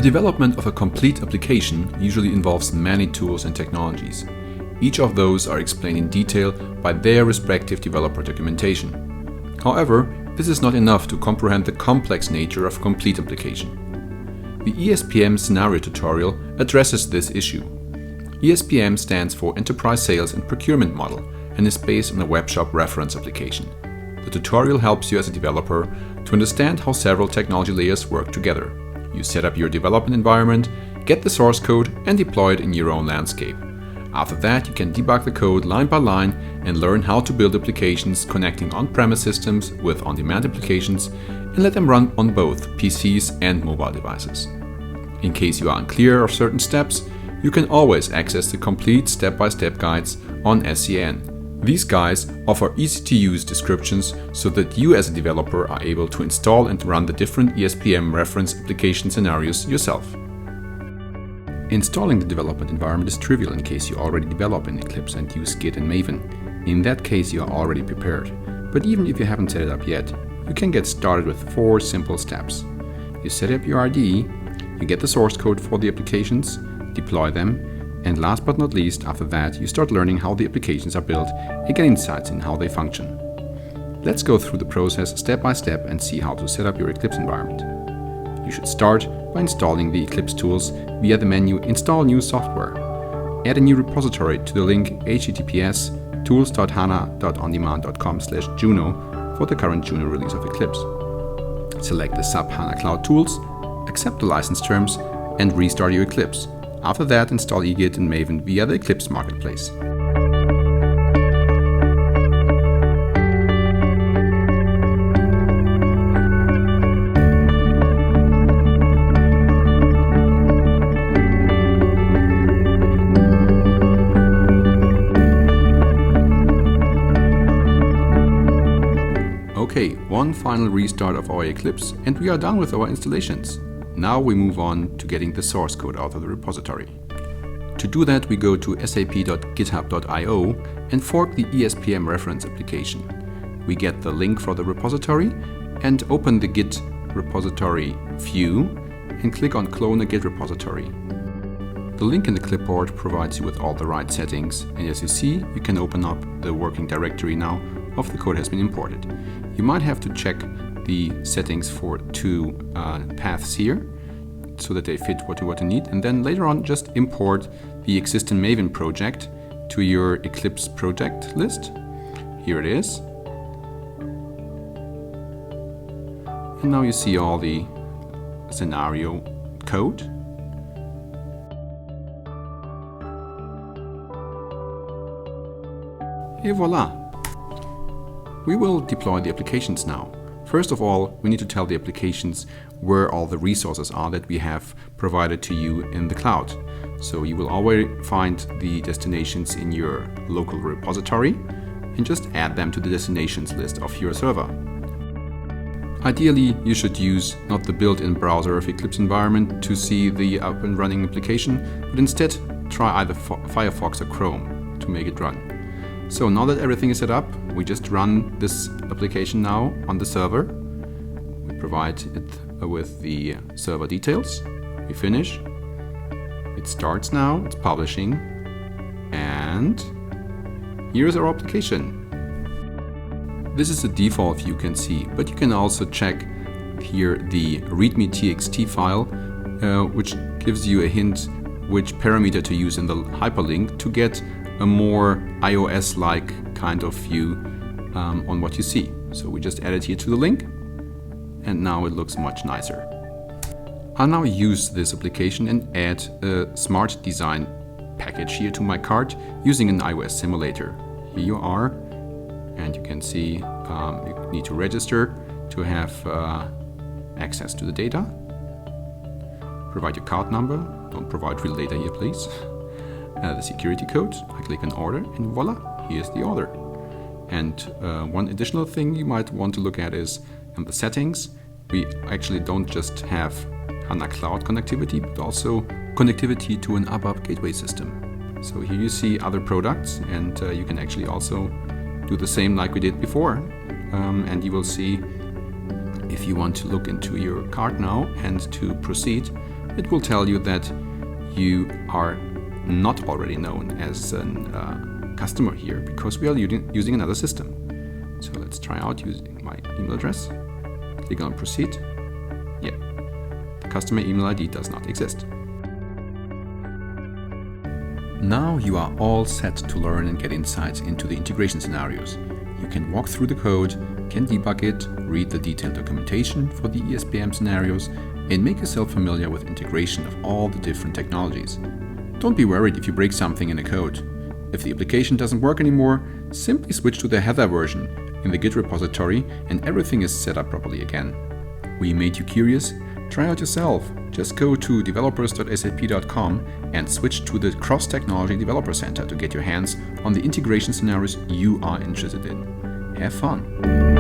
The development of a complete application usually involves many tools and technologies. Each of those are explained in detail by their respective developer documentation. However, this is not enough to comprehend the complex nature of a complete application. The ESPM scenario tutorial addresses this issue. ESPM stands for Enterprise Sales and Procurement Model and is based on a web shop reference application. The tutorial helps you as a developer to understand how several technology layers work together. You set up your development environment, get the source code, and deploy it in your own landscape. After that, you can debug the code line by line and learn how to build applications connecting on-premise systems with on-demand applications and let them run on both PCs and mobile devices. In case you are unclear of certain steps, you can always access the complete step-by-step guides on SCN. These guides offer easy-to-use descriptions so that you as a developer are able to install and run the different ESPM reference application scenarios yourself. Installing the development environment is trivial in case you already develop in Eclipse and use Git and Maven. In that case, you are already prepared. But even if you haven't set it up yet, you can get started with 4 simple steps. You set up your IDE, you get the source code for the applications, deploy them, and last but not least, after that, you start learning how the applications are built and get insights in how they function. Let's go through the process step by step and see how to set up your Eclipse environment. You should start by installing the Eclipse tools via the menu Install New Software. Add a new repository to the link https://tools.hana.ondemand.com/Juno for the current Juno release of Eclipse. Select the SAP HANA Cloud Tools, accept the license terms, and restart your Eclipse. After that, install eGit and Maven via the Eclipse Marketplace. Okay, one final restart of our Eclipse and we are done with our installations. Now we move on to getting the source code out of the repository. To do that, we go to sap.github.io and fork the ESPM reference application. We get the link for the repository and open the Git repository view and click on Clone a Git repository. The link in the clipboard provides you with all the right settings, and as you see, you can open up the working directory now of the code has been imported. You might have to check the settings for 2 paths here so that they fit what you need, and then later on just import the existing Maven project to your Eclipse project list. Here it is. And now you see all the scenario code. Et voila! We will deploy the applications now. First of all, we need to tell the applications where all the resources are that we have provided to you in the cloud. So you will always find the destinations in your local repository and just add them to the destinations list of your server. Ideally, you should use not the built-in browser of Eclipse environment to see the up and running application, but instead try either Firefox or Chrome to make it run. So now that everything is set up, we just run this application now on the server. We provide it with the server details. We finish. It starts now, it's publishing. And here's our application. This is the default view you can see, but you can also check here the readme.txt file, which gives you a hint which parameter to use in the hyperlink to get a more iOS-like kind of view on what you see. So we just add it here to the link, and now it looks much nicer. I'll now use this application and add a smart design package here to my cart using an iOS simulator. Here you are, and you can see you need to register to have access to the data. Provide your card number, don't provide real data here please. The security code, I click on order, and voila, here's the order. And one additional thing you might want to look at is in the settings, we actually don't just have HANA Cloud connectivity, but also connectivity to an ABAP gateway system. So here you see other products, and you can actually also do the same like we did before. And you will see if you want to look into your card now and to proceed, it will tell you that you are not already known as a customer here because we are using another system. So let's try out using my email address. Click on Proceed. Yeah, the customer email ID does not exist. Now you are all set to learn and get insights into the integration scenarios. You can walk through the code, can debug it, read the detailed documentation for the ESPM scenarios, and make yourself familiar with integration of all the different technologies. Don't be worried if you break something in the code. If the application doesn't work anymore, simply switch to the header version in the Git repository and everything is set up properly again. We made you curious? Try out yourself. Just go to developers.sap.com and switch to the Cross-Technology Developer Center to get your hands on the integration scenarios you are interested in. Have fun!